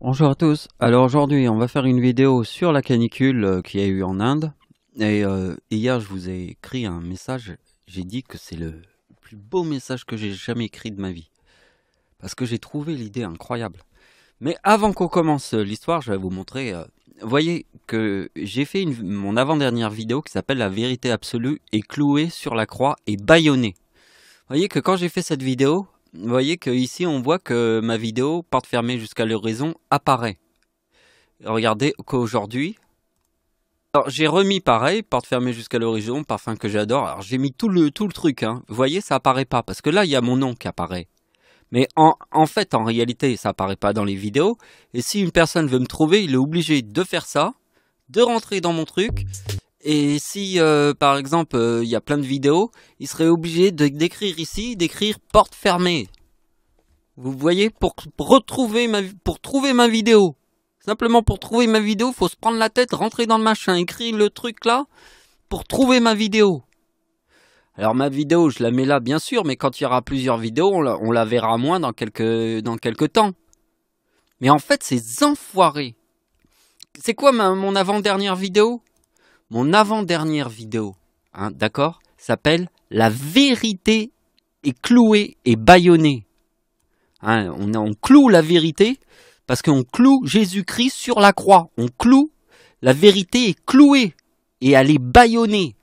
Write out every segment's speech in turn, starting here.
Bonjour à tous. Alors aujourd'hui, on va faire une vidéo sur la canicule qu'il y a eu en Inde. Et hier, je vous ai écrit un message. J'ai dit que c'est le plus beau message que j'ai jamais écrit de ma vie. Parce que j'ai trouvé l'idée incroyable. Mais avant qu'on commence l'histoire, je vais vous montrer. Vous voyez que j'ai fait mon avant-dernière vidéo qui s'appelle La vérité absolue est clouée sur la croix et bâillonnée. Vous voyez que quand j'ai fait cette vidéo, vous voyez qu'ici on voit que ma vidéo, porte fermée jusqu'à l'horizon, apparaît. Regardez qu'aujourd'hui, alors j'ai remis pareil, porte fermée jusqu'à l'horizon, parfum que j'adore. Alors j'ai mis tout le truc, hein. Vous voyez, ça apparaît pas, parce que là il y a mon nom qui apparaît. Mais en fait, en réalité, ça apparaît pas dans les vidéos. Et si une personne veut me trouver, il est obligé de faire ça, de rentrer dans mon truc. Et si, par exemple, il y a plein de vidéos, il serait obligé d'écrire ici, d'écrire porte fermée. Vous voyez, pour trouver ma vidéo. Simplement pour trouver ma vidéo, faut se prendre la tête, rentrer dans le machin, écrire le truc là, pour trouver ma vidéo. Alors ma vidéo, je la mets là bien sûr, mais quand il y aura plusieurs vidéos, on la verra moins dans quelques temps. Mais en fait, ces enfoirés. C'est quoi mon avant-dernière vidéo? Mon avant-dernière vidéo, hein, d'accord, s'appelle La vérité est clouée et bâillonnée. Hein, on cloue la vérité parce qu'on cloue Jésus-Christ sur la croix. On cloue, la vérité est clouée et elle est bâillonnée.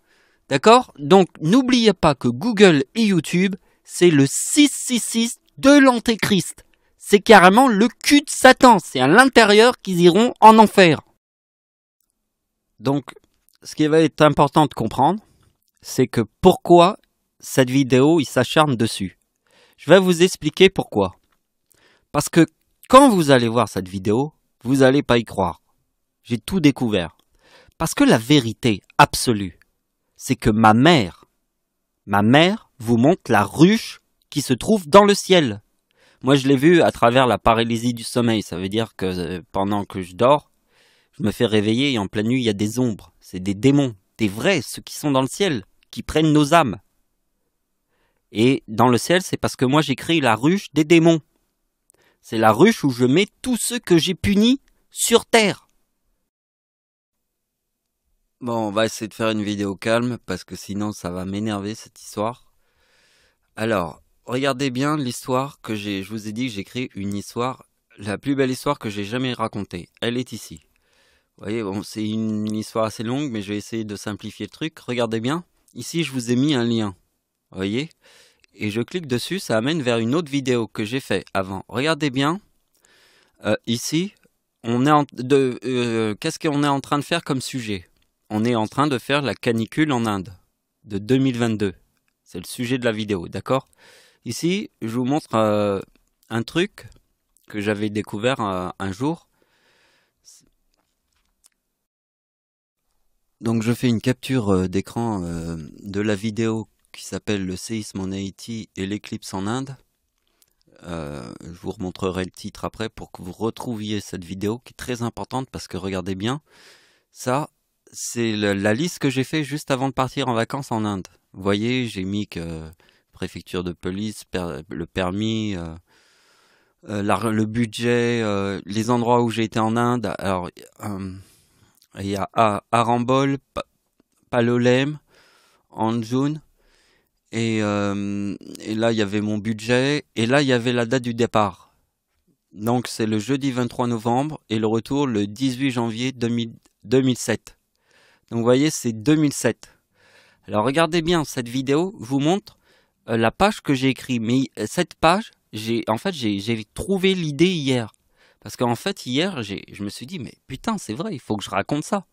D'accord? Donc n'oubliez pas que Google et YouTube, c'est le 666 de l'Antéchrist. C'est carrément le cul de Satan. C'est à l'intérieur qu'ils iront en enfer. Donc, ce qui va être important de comprendre, c'est que pourquoi cette vidéo, il s'acharne dessus. Je vais vous expliquer pourquoi. Parce que quand vous allez voir cette vidéo, vous n'allez pas y croire. J'ai tout découvert. Parce que la vérité absolue, c'est que ma mère vous montre la ruche qui se trouve dans le ciel. Moi, je l'ai vu à travers la paralysie du sommeil. Ça veut dire que pendant que je dors, je me fais réveiller et en pleine nuit, il y a des ombres. C'est des démons, des vrais, ceux qui sont dans le ciel, qui prennent nos âmes. Et dans le ciel, c'est parce que moi, j'écris la ruche des démons. C'est la ruche où je mets tous ceux que j'ai punis sur terre. Bon, on va essayer de faire une vidéo calme parce que sinon ça va m'énerver cette histoire. Alors, regardez bien l'histoire que je vous ai dit que j'écris une histoire, la plus belle histoire que j'ai jamais racontée. Elle est ici. Vous voyez, bon, c'est une histoire assez longue, mais je vais essayer de simplifier le truc. Regardez bien. Ici, je vous ai mis un lien. Vous voyez? Et je clique dessus, ça amène vers une autre vidéo que j'ai fait avant. Regardez bien. Ici, qu'est-ce qu'on est en train de faire comme sujet? On est en train de faire la canicule en Inde de 2022. C'est le sujet de la vidéo, d'accord? Ici, je vous montre un truc que j'avais découvert un jour. Donc je fais une capture d'écran de la vidéo qui s'appelle le séisme en Haïti et l'éclipse en Inde. Je vous remontrerai le titre après pour que vous retrouviez cette vidéo qui est très importante parce que regardez bien, ça c'est la liste que j'ai fait juste avant de partir en vacances en Inde. Vous voyez, j'ai mis que préfecture de police, le permis, le budget, les endroits où j'ai été en Inde. Alors il y a Arambol, Palolem, Anjun, et là il y avait mon budget, et là il y avait la date du départ. Donc c'est le jeudi 23 novembre, et le retour le 18 janvier 2007. Donc vous voyez, c'est 2007. Alors regardez bien, cette vidéo vous montre la page que j'ai écrite. Mais cette page, j'ai trouvé l'idée hier. Parce qu'en fait, hier, je me suis dit, mais putain, c'est vrai, il faut que je raconte ça.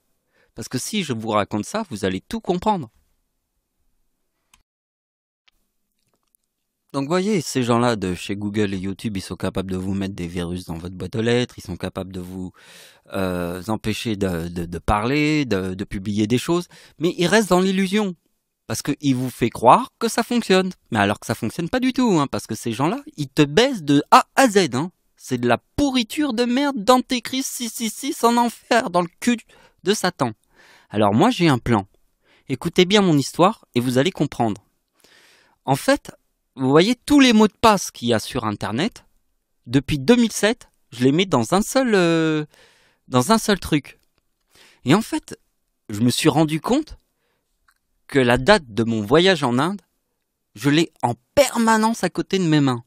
Parce que si je vous raconte ça, vous allez tout comprendre. Donc vous voyez, ces gens-là de chez Google et YouTube, ils sont capables de vous mettre des virus dans votre boîte aux lettres, ils sont capables de vous empêcher de parler, de publier des choses, mais ils restent dans l'illusion. Parce qu'il vous fait croire que ça fonctionne. Mais alors que ça fonctionne pas du tout, hein, parce que ces gens-là, ils te baissent de A à Z. Hein. C'est de la pourriture de merde d'Antéchrist 666 en enfer, dans le cul de Satan. Alors moi, j'ai un plan. Écoutez bien mon histoire et vous allez comprendre. En fait, vous voyez tous les mots de passe qu'il y a sur Internet. Depuis 2007, je les mets dans un seul truc. Et en fait, je me suis rendu compte que la date de mon voyage en Inde, je l'ai en permanence à côté de mes mains.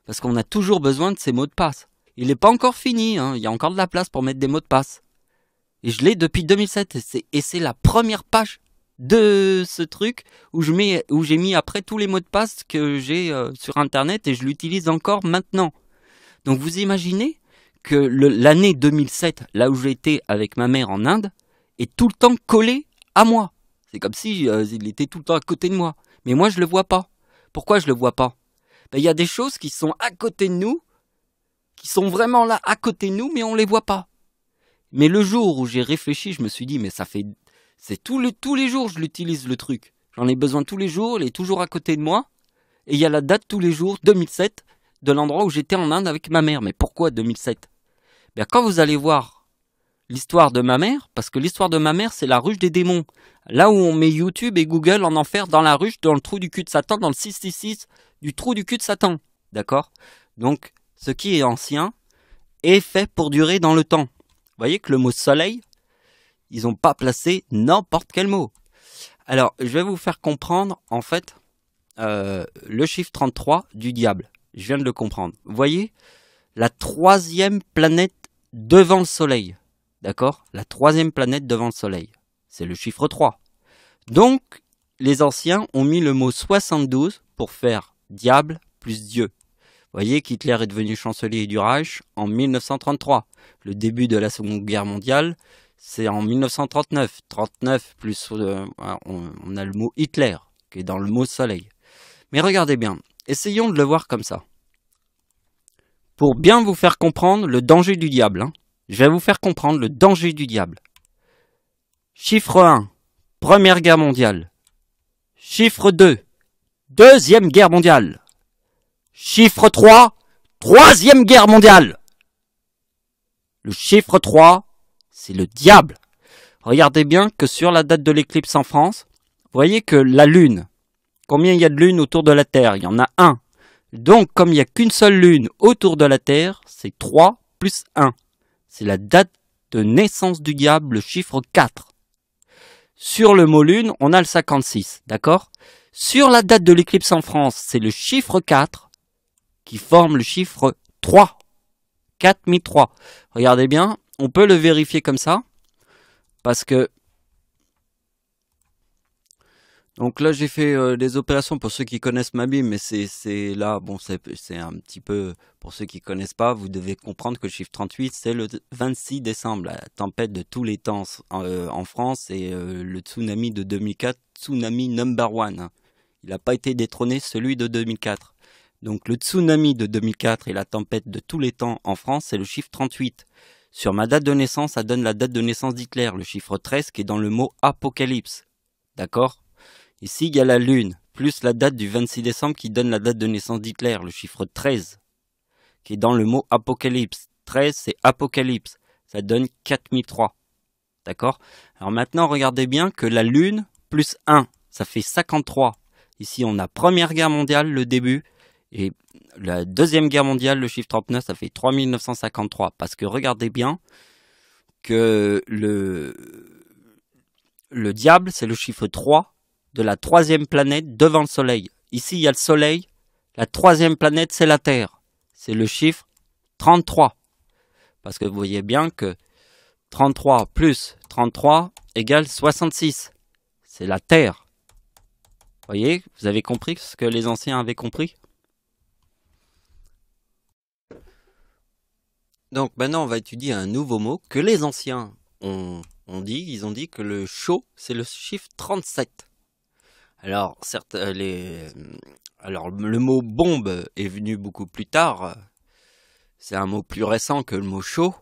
Parce qu'on a toujours besoin de ces mots de passe. Il n'est pas encore fini, hein. Il y a encore de la place pour mettre des mots de passe. Et je l'ai depuis 2007. Et c'est la première page de ce truc où j'ai mis après tous les mots de passe que j'ai sur Internet et je l'utilise encore maintenant. Donc vous imaginez que l'année 2007, là où j'étais avec ma mère en Inde, est tout le temps collé à moi. C'est comme si il était tout le temps à côté de moi. Mais moi, je le vois pas. Pourquoi je le vois pas? Ben, y a des choses qui sont à côté de nous, qui sont vraiment là à côté de nous, mais on les voit pas. Mais le jour où j'ai réfléchi, je me suis dit, mais c'est tous les jours je l'utilise le truc. J'en ai besoin tous les jours, il est toujours à côté de moi. Et il y a la date tous les jours, 2007, de l'endroit où j'étais en Inde avec ma mère. Mais pourquoi 2007? Ben, quand vous allez voir l'histoire de ma mère, parce que l'histoire de ma mère, c'est la ruche des démons. Là où on met YouTube et Google en enfer dans la ruche, dans le trou du cul de Satan, dans le 666 du trou du cul de Satan. D'accord? Donc, ce qui est ancien est fait pour durer dans le temps. Vous voyez que le mot soleil, ils n'ont pas placé n'importe quel mot. Alors, je vais vous faire comprendre, en fait, le chiffre 33 du diable. Je viens de le comprendre. Vous voyez, la troisième planète devant le soleil. D'accord? La troisième planète devant le soleil. C'est le chiffre 3. Donc, les anciens ont mis le mot 72 pour faire diable plus Dieu. Vous voyez qu'Hitler est devenu chancelier du Reich en 1933. Le début de la Seconde Guerre mondiale, c'est en 1939. 39 plus, on a le mot Hitler, qui est dans le mot soleil. Mais regardez bien, essayons de le voir comme ça. Pour bien vous faire comprendre le danger du diable, hein. Je vais vous faire comprendre le danger du diable. Chiffre 1, Première Guerre mondiale. Chiffre 2, Deuxième Guerre mondiale. Chiffre 3, Troisième Guerre mondiale. Le chiffre 3, c'est le diable. Regardez bien que sur la date de l'éclipse en France, vous voyez que la Lune, combien il y a de lunes autour de la Terre? Il y en a 1. Donc, comme il n'y a qu'une seule lune autour de la Terre, c'est 3 plus 1. C'est la date de naissance du diable, le chiffre 4. Sur le mot lune, on a le 56, d'accord? Sur la date de l'éclipse en France, c'est le chiffre 4 qui forme le chiffre 3. 4003. Regardez bien, on peut le vérifier comme ça, parce que... Donc là, j'ai fait des opérations pour ceux qui connaissent ma Bible, mais c'est là, bon, c'est un petit peu, pour ceux qui connaissent pas, vous devez comprendre que le chiffre 38, c'est le 26 décembre, la tempête de tous les temps en France, et le tsunami de 2004, tsunami number one. Il n'a pas été détrôné, celui de 2004. Donc le tsunami de 2004 et la tempête de tous les temps en France, c'est le chiffre 38. Sur ma date de naissance, ça donne la date de naissance d'Hitler, le chiffre 13 qui est dans le mot apocalypse. D'accord? Ici, il y a la lune, plus la date du 26 décembre qui donne la date de naissance d'Hitler, le chiffre 13, qui est dans le mot apocalypse. 13, c'est apocalypse. Ça donne 4003. D'accord? Alors maintenant, regardez bien que la lune plus 1, ça fait 53. Ici, on a Première Guerre mondiale, le début, et la Deuxième Guerre mondiale, le chiffre 39, ça fait 3953. Parce que regardez bien que le diable, c'est le chiffre 3 de la troisième planète devant le soleil. Ici, il y a le soleil. La troisième planète, c'est la Terre. C'est le chiffre 33. Parce que vous voyez bien que 33 plus 33 égale 66. C'est la Terre. Vous voyez, vous avez compris ce que les anciens avaient compris? Donc maintenant, on va étudier un nouveau mot que les anciens ont dit. Ils ont dit que le chaud, c'est le chiffre 37. Alors, certes, alors, le mot bombe est venu beaucoup plus tard. C'est un mot plus récent que le mot chaud.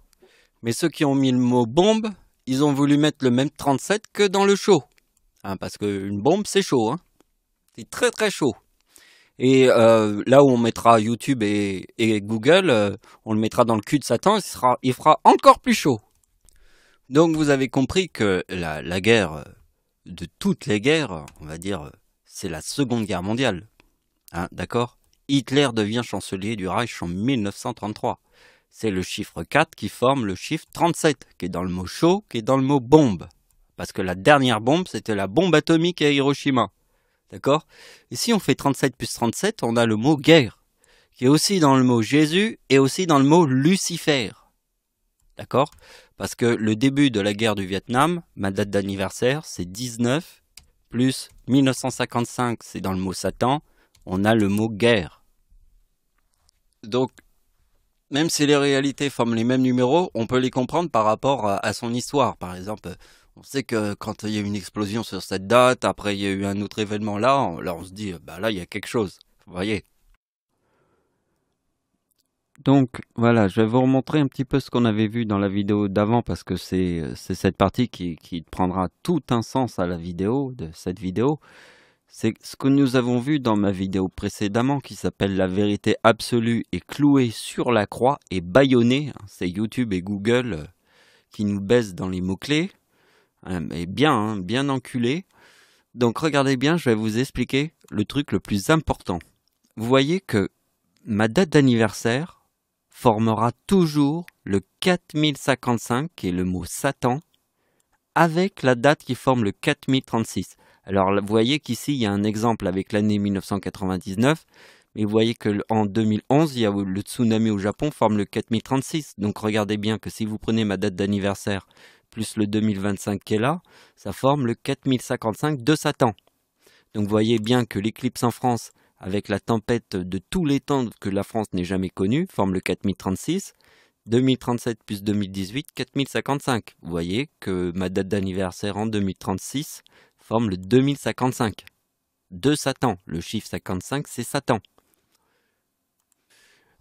Mais ceux qui ont mis le mot bombe, ils ont voulu mettre le même 37 que dans le chaud. Hein, parce qu'une bombe, c'est chaud. Hein. C'est très très chaud. Et là où on mettra YouTube et Google, on le mettra dans le cul de Satan, il fera encore plus chaud. Donc vous avez compris que la guerre... de toutes les guerres, on va dire, c'est la Seconde Guerre mondiale. Hein, d'accord? Hitler devient chancelier du Reich en 1933. c'est le chiffre 4 qui forme le chiffre 37, qui est dans le mot chaud, qui est dans le mot bombe. Parce que la dernière bombe, c'était la bombe atomique à Hiroshima. D'accord? Et si on fait 37 plus 37, on a le mot guerre, qui est aussi dans le mot Jésus et aussi dans le mot Lucifer. D'accord? Parce que le début de la guerre du Vietnam, ma date d'anniversaire, c'est 19, plus 1955, c'est dans le mot Satan, on a le mot guerre. Donc, même si les réalités forment les mêmes numéros, on peut les comprendre par rapport à son histoire. Par exemple, on sait que quand il y a eu une explosion sur cette date, après il y a eu un autre événement là, on se dit, bah là il y a quelque chose, vous voyez. Donc voilà, je vais vous remontrer un petit peu ce qu'on avait vu dans la vidéo d'avant parce que c'est cette partie qui prendra tout un sens à la vidéo, de cette vidéo. C'est ce que nous avons vu dans ma vidéo précédemment qui s'appelle La vérité absolue est clouée sur la croix et bâillonnée. C'est YouTube et Google qui nous baissent dans les mots-clés. Et bien, bien enculés. Donc regardez bien, je vais vous expliquer le truc le plus important. Vous voyez que ma date d'anniversaire formera toujours le 4055, qui est le mot Satan, avec la date qui forme le 4036. Alors vous voyez qu'ici il y a un exemple avec l'année 1999, mais vous voyez qu'en 2011, il y a le tsunami au Japon forme le 4036. Donc regardez bien que si vous prenez ma date d'anniversaire plus le 2025 qui est là, ça forme le 4055 de Satan. Donc vous voyez bien que l'éclipse en France, avec la tempête de tous les temps que la France n'ait jamais connue, forme le 4036. 2037 plus 2018, 4055. Vous voyez que ma date d'anniversaire en 2036 forme le 2055. De Satan. Le chiffre 55, c'est Satan.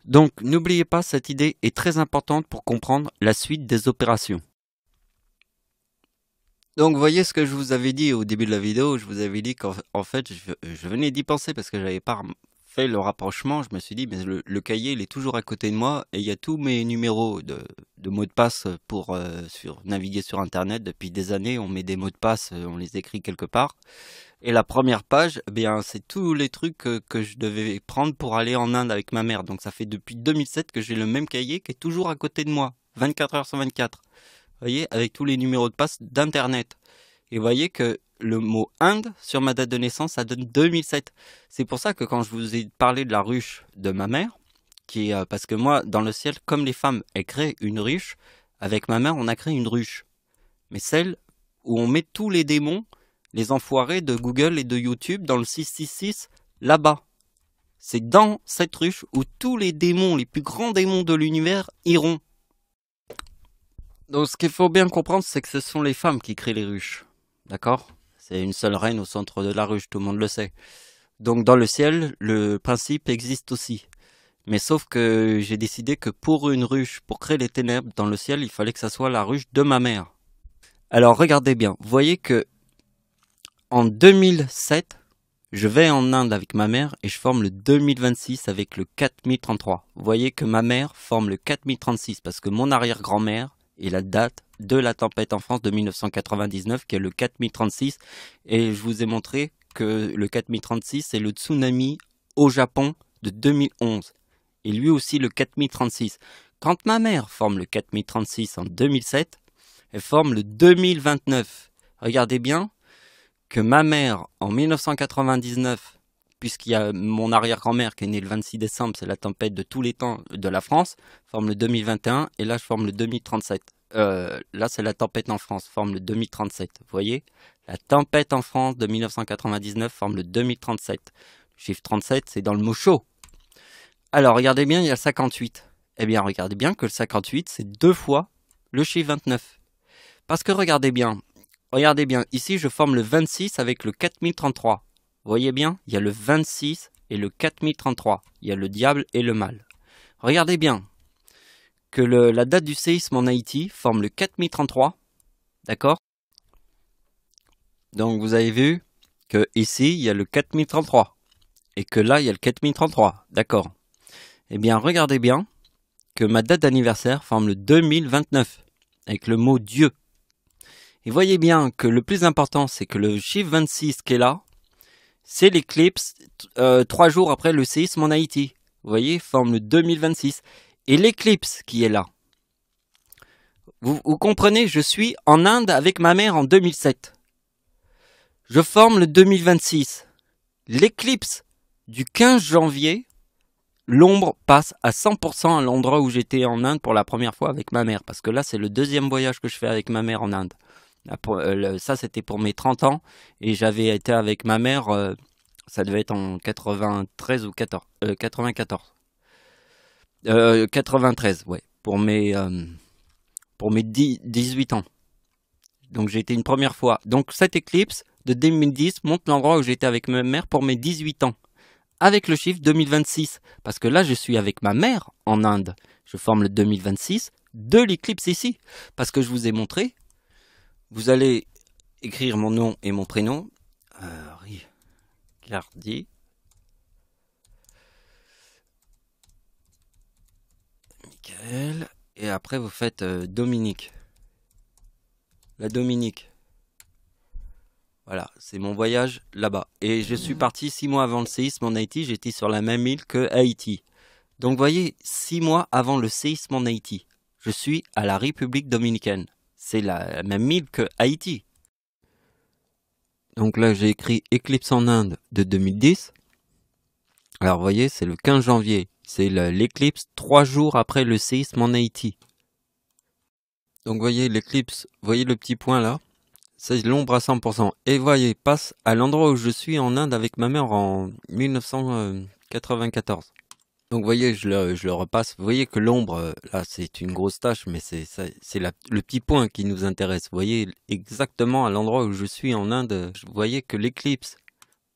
Donc, n'oubliez pas, cette idée est très importante pour comprendre la suite des opérations. Donc, vous voyez ce que je vous avais dit au début de la vidéo. Je vous avais dit qu'en fait, je venais d'y penser parce que je n'avais pas fait le rapprochement. Je me suis dit, mais le cahier, il est toujours à côté de moi et il y a tous mes numéros de mots de passe pour naviguer sur Internet. Depuis des années, on met des mots de passe, on les écrit quelque part. Et la première page, eh bien, c'est tous les trucs que je devais prendre pour aller en Inde avec ma mère. Donc ça fait depuis 2007 que j'ai le même cahier qui est toujours à côté de moi, 24 heures sur 24. Vous voyez, avec tous les numéros de passe d'Internet. Et vous voyez que le mot Inde sur ma date de naissance, ça donne 2007. C'est pour ça que quand je vous ai parlé de la ruche de ma mère, parce que moi, dans le ciel, comme les femmes, elles créent une ruche, avec ma mère, on a créé une ruche. Mais celle où on met tous les démons, les enfoirés de Google et de YouTube dans le 666, là-bas. C'est dans cette ruche où tous les démons, les plus grands démons de l'univers, iront. Donc ce qu'il faut bien comprendre, c'est que ce sont les femmes qui créent les ruches. D'accord? C'est une seule reine au centre de la ruche, tout le monde le sait. Donc dans le ciel, le principe existe aussi. Mais sauf que j'ai décidé que pour une ruche, pour créer les ténèbres dans le ciel, il fallait que ça soit la ruche de ma mère. Alors regardez bien, vous voyez que en 2007, je vais en Inde avec ma mère et je forme le 2026 avec le 4033. Vous voyez que ma mère forme le 4036 parce que mon arrière-grand-mère est la date de la tempête en France de 1999 qui est le 4036. Et je vous ai montré que le 4036 c'est le tsunami au Japon de 2011. Et lui aussi le 4036. Quand ma mère forme le 4036 en 2007, elle forme le 2029. Regardez bien que ma mère, en 1999, puisqu'il y a mon arrière-grand-mère qui est née le 26 décembre, c'est la tempête de tous les temps de la France, forme le 2021, et là je forme le 2037. Là c'est la tempête en France, forme le 2037. Vous voyez? La tempête en France de 1999 forme le 2037. Le chiffre 37, c'est dans le mot chaud. Alors regardez bien, il y a le 58. Eh bien regardez bien que le 58, c'est 2 fois le chiffre 29. Parce que regardez bien, ici je forme le 26 avec le 4033. Vous voyez bien, il y a le 26 et le 4033. Il y a le diable et le mal. Regardez bien que la date du séisme en Haïti forme le 4033. D'accord? Donc vous avez vu que ici il y a le 4033. Et que là il y a le 4033. D'accord? Eh bien regardez bien que ma date d'anniversaire forme le 2029. Avec le mot Dieu. Et voyez bien que le plus important, c'est que le chiffre 26 qui est là, c'est l'éclipse 3 jours après le séisme en Haïti. Vous voyez, forme le 2026. et l'éclipse qui est là. Vous comprenez, je suis en Inde avec ma mère en 2007. Je forme le 2026. L'éclipse du 15 janvier, l'ombre passe à 100% à l'endroit où j'étais en Inde pour la première fois avec ma mère. Parce que là, c'est le deuxième voyage que je fais avec ma mère en Inde. Ça, c'était pour mes 30 ans. Et j'avais été avec ma mère, ça devait être en 93 ou 94. 93, ouais. Pour mes 18 ans. Donc j'ai été une première fois. Donc cette éclipse de 2010 montre l'endroit où j'étais avec ma mère pour mes 18 ans. Avec le chiffre 2026. Parce que là je suis avec ma mère en Inde. Je forme le 2026 de l'éclipse ici. Parce que je vous ai montré. Vous allez écrire mon nom et mon prénom. Ricardi. Michael. Et après vous faites Dominique. La Dominique. Voilà, c'est mon voyage là-bas. Et je suis parti 6 mois avant le séisme en Haïti. J'étais sur la même île que Haïti. Donc vous voyez, 6 mois avant le séisme en Haïti, je suis à la République dominicaine. C'est la même île que Haïti. Donc là, j'ai écrit éclipse en Inde de 2010. Alors vous voyez, c'est le 15 janvier. C'est l'éclipse 3 jours après le séisme en Haïti. Donc vous voyez l'éclipse, vous voyez le petit point là, c'est l'ombre à 100%. Et voyez, passe à l'endroit où je suis en Inde avec ma mère en 1994. Donc vous voyez, je le repasse. Vous voyez que l'ombre, là c'est une grosse tache, mais c'est le petit point qui nous intéresse. Vous voyez exactement à l'endroit où je suis en Inde. Vous voyez que l'éclipse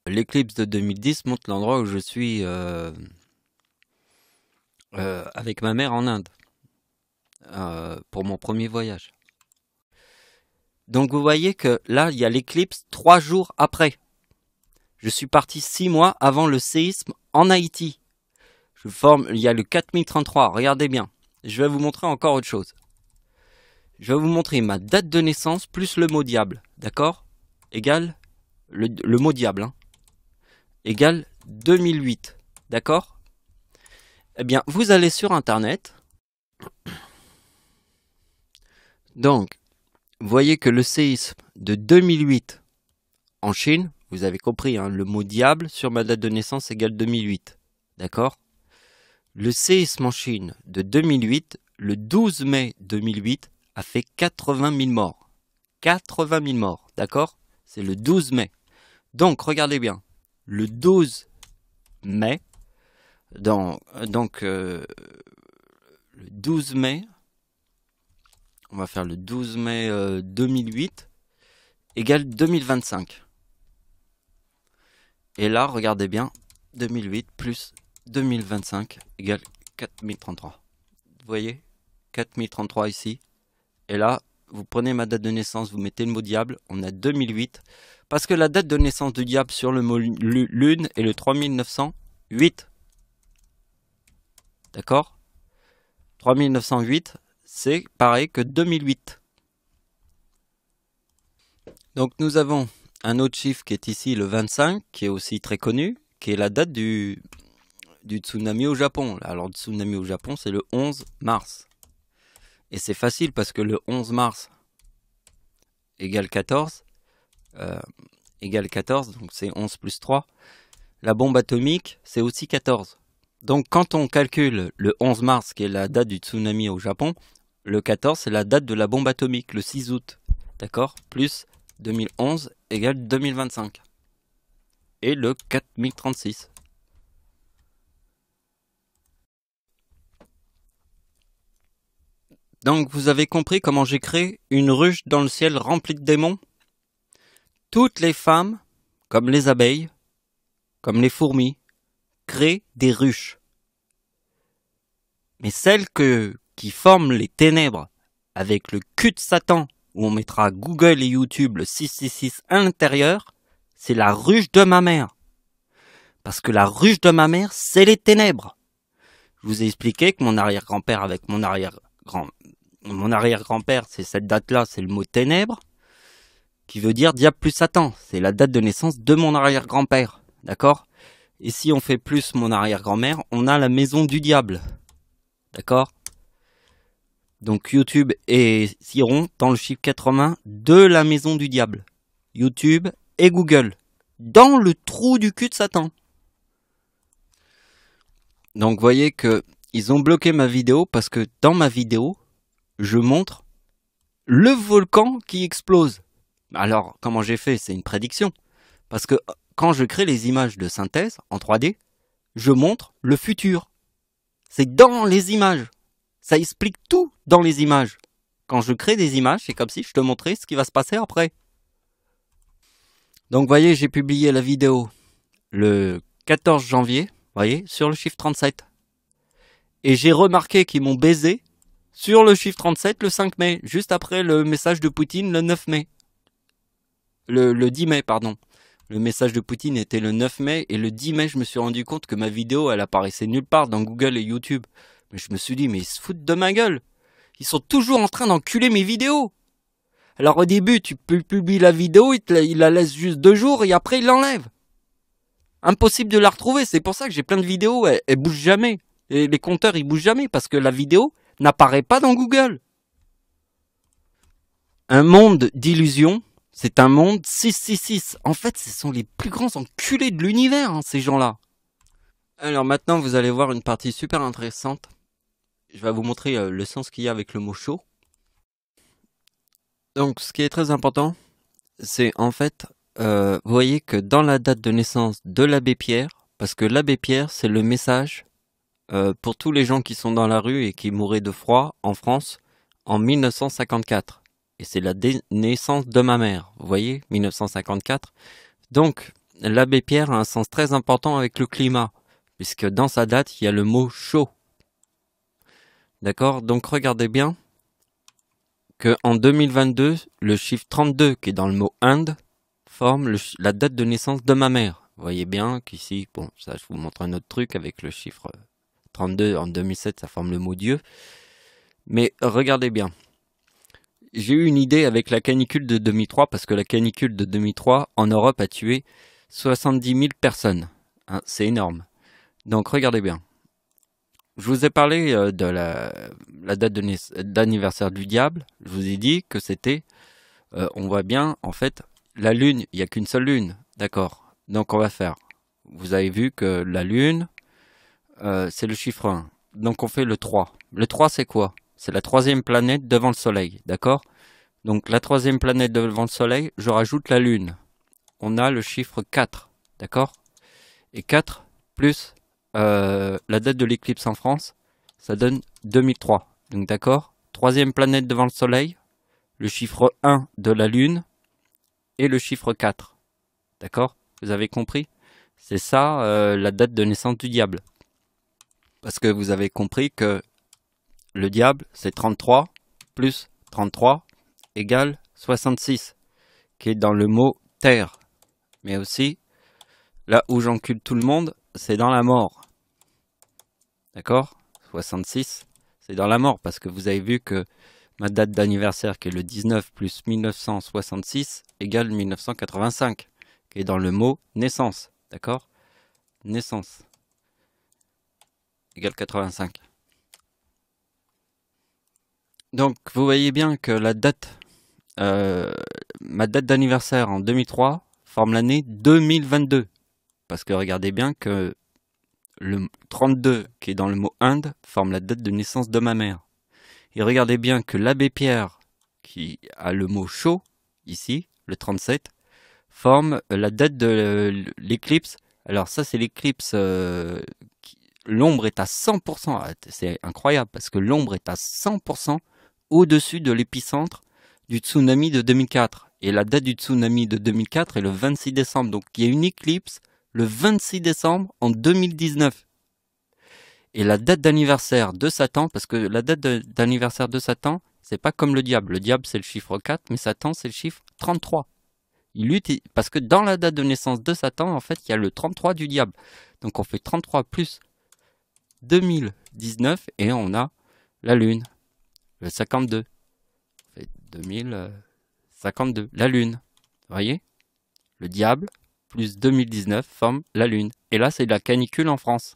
de 2010 montre l'endroit où je suis avec ma mère en Inde. Pour mon premier voyage. Donc vous voyez que là, il y a l'éclipse 3 jours après. Je suis parti 6 mois avant le séisme en Haïti. Il y a le 4033, regardez bien. Je vais vous montrer encore autre chose. Je vais vous montrer ma date de naissance plus le mot diable, d'accord? Égale, le mot diable, hein, égale 2008, d'accord? Eh bien, vous allez sur Internet. Donc, vous voyez que le séisme de 2008 en Chine, vous avez compris, hein, le mot diable sur ma date de naissance égale 2008. D'accord? Le séisme en Chine de 2008, le 12 mai 2008, a fait 80 000 morts. 80 000 morts, d'accord? C'est le 12 mai. Donc, regardez bien. Le 12 mai, le 12 mai, on va faire le 12 mai 2008 égale 2025. Et là, regardez bien, 2008 plus 2025 égale 4033. Vous voyez, 4033 ici. Et là, vous prenez ma date de naissance, vous mettez le mot diable, on a 2008. Parce que la date de naissance du diable sur le mot lune est le 3908. D'accord? 3908. C'est pareil que 2008. Donc nous avons un autre chiffre qui est ici, le 25, qui est aussi très connu, qui est la date du tsunami au Japon. Alors le tsunami au Japon, c'est le 11 mars. Et c'est facile parce que le 11 mars égale 14. Donc c'est 11 plus 3. La bombe atomique, c'est aussi 14. Donc quand on calcule le 11 mars, qui est la date du tsunami au Japon, le 14, c'est la date de la bombe atomique, le 6 août. D'accord? Plus 2011 égale 2025. Et le 4036. Donc vous avez compris comment j'ai créé une ruche dans le ciel remplie de démons? Toutes les femmes, comme les abeilles, comme les fourmis, créent des ruches. Mais celles qui forment les ténèbres avec le cul de Satan, où on mettra Google et YouTube le 666 à l'intérieur, c'est la ruche de ma mère. Parce que la ruche de ma mère, c'est les ténèbres. Je vous ai expliqué que mon arrière-grand-père avec mon arrière-grand-père, c'est cette date-là, c'est le mot ténèbres, qui veut dire diable plus Satan. C'est la date de naissance de mon arrière-grand-père. D'accord? Et si on fait plus mon arrière-grand-mère, on a la maison du diable. D'accord? Donc YouTube iront dans le chiffre 80 de la maison du diable. YouTube et Google. Dans le trou du cul de Satan. Donc vous voyez que ils ont bloqué ma vidéo parce que dans ma vidéo, je montre le volcan qui explose. Alors comment j'ai fait? C'est une prédiction. Parce que quand je crée les images de synthèse en 3D, je montre le futur. C'est dans les images. Ça explique tout dans les images. Quand je crée des images, c'est comme si je te montrais ce qui va se passer après. Donc, vous voyez, j'ai publié la vidéo le 14 janvier, vous voyez, sur le chiffre 37. Et j'ai remarqué qu'ils m'ont baisé sur le chiffre 37 le 5 mai, juste après le message de Poutine le 9 mai. Le 10 mai, pardon. Le message de Poutine était le 9 mai et le 10 mai, je me suis rendu compte que ma vidéo, elle apparaissait nulle part dans Google et YouTube. Mais je me suis dit, mais ils se foutent de ma gueule. Ils sont toujours en train d'enculer mes vidéos. Alors au début, tu publies la vidéo, il la laisse juste 2 jours et après il l'enlève. Impossible de la retrouver, c'est pour ça que j'ai plein de vidéos, elles bougent jamais. Et les compteurs, ils bougent jamais parce que la vidéo n'apparaît pas dans Google. Un monde d'illusions, c'est un monde 666. En fait, ce sont les plus grands enculés de l'univers, hein, ces gens-là. Alors maintenant, vous allez voir une partie super intéressante. Je vais vous montrer le sens qu'il y a avec le mot chaud. Donc, ce qui est très important, c'est en fait, vous voyez que dans la date de naissance de l'abbé Pierre, parce que l'abbé Pierre, c'est le message pour tous les gens qui sont dans la rue et qui mouraient de froid en France en 1954. Et c'est la naissance de ma mère, vous voyez, 1954. Donc, l'abbé Pierre a un sens très important avec le climat, puisque dans sa date, il y a le mot chaud. D'accord? Donc, regardez bien que en 2022, le chiffre 32 qui est dans le mot Inde forme la date de naissance de ma mère. Vous voyez bien qu'ici, bon, ça je vous montre un autre truc avec le chiffre 32 en 2007, ça forme le mot Dieu. Mais regardez bien. J'ai eu une idée avec la canicule de 2003 parce que la canicule de 2003 en Europe a tué 70 000 personnes. Hein, c'est énorme. Donc regardez bien. Je vous ai parlé de la date d'anniversaire du diable. Je vous ai dit que c'était, on voit bien, en fait, la lune, il n'y a qu'une seule lune. D'accord. Donc on va faire. Vous avez vu que la lune, c'est le chiffre 1. Donc on fait le 3. Le 3 c'est quoi? C'est la troisième planète devant le soleil. D'accord? Donc la troisième planète devant le soleil, je rajoute la lune. On a le chiffre 4. D'accord? Et 4 plus la date de l'éclipse en France, ça donne 2003. Donc d'accord, troisième planète devant le soleil, le chiffre 1 de la lune et le chiffre 4. D'accord? Vous avez compris? C'est ça la date de naissance du diable. Parce que vous avez compris que le diable, c'est 33 plus 33 égale 66, qui est dans le mot terre. Mais aussi, là où j'encule tout le monde, c'est dans la mort. D'accord? 66, c'est dans la mort, parce que vous avez vu que ma date d'anniversaire, qui est le 19 plus 1966, égale 1985, qui est dans le mot naissance. D'accord? Naissance égale 85. Donc, vous voyez bien que la date, ma date d'anniversaire en 2003 forme l'année 2022. Parce que regardez bien que le 32 qui est dans le mot Inde forme la date de naissance de ma mère. Et regardez bien que l'abbé Pierre qui a le mot chaud ici, le 37, forme la date de l'éclipse. Alors ça c'est l'éclipse, l'ombre est à 100%, c'est incroyable parce que l'ombre est à 100% au-dessus de l'épicentre du tsunami de 2004. Et la date du tsunami de 2004 est le 26 décembre. Donc il y a une éclipse le 26 décembre en 2019. Et la date d'anniversaire de Satan, parce que la date d'anniversaire de Satan, c'est pas comme le diable. Le diable, c'est le chiffre 4, mais Satan, c'est le chiffre 33. Parce que dans la date de naissance de Satan, en fait, il y a le 33 du diable. Donc on fait 33 plus 2019 et on a la lune, le 52. On fait 2052, la lune. Vous voyez? Le diable plus 2019 forme la lune. Et là, c'est la canicule en France.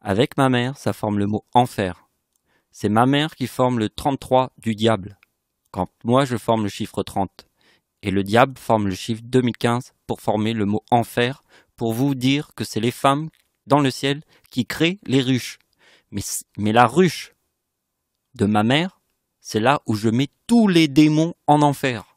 Avec ma mère, ça forme le mot enfer. C'est ma mère qui forme le 33 du diable, quand moi je forme le chiffre 30. Et le diable forme le chiffre 2015 pour former le mot enfer, pour vous dire que c'est les femmes dans le ciel qui créent les ruches. Mais la ruche de ma mère, c'est là où je mets tous les démons en enfer.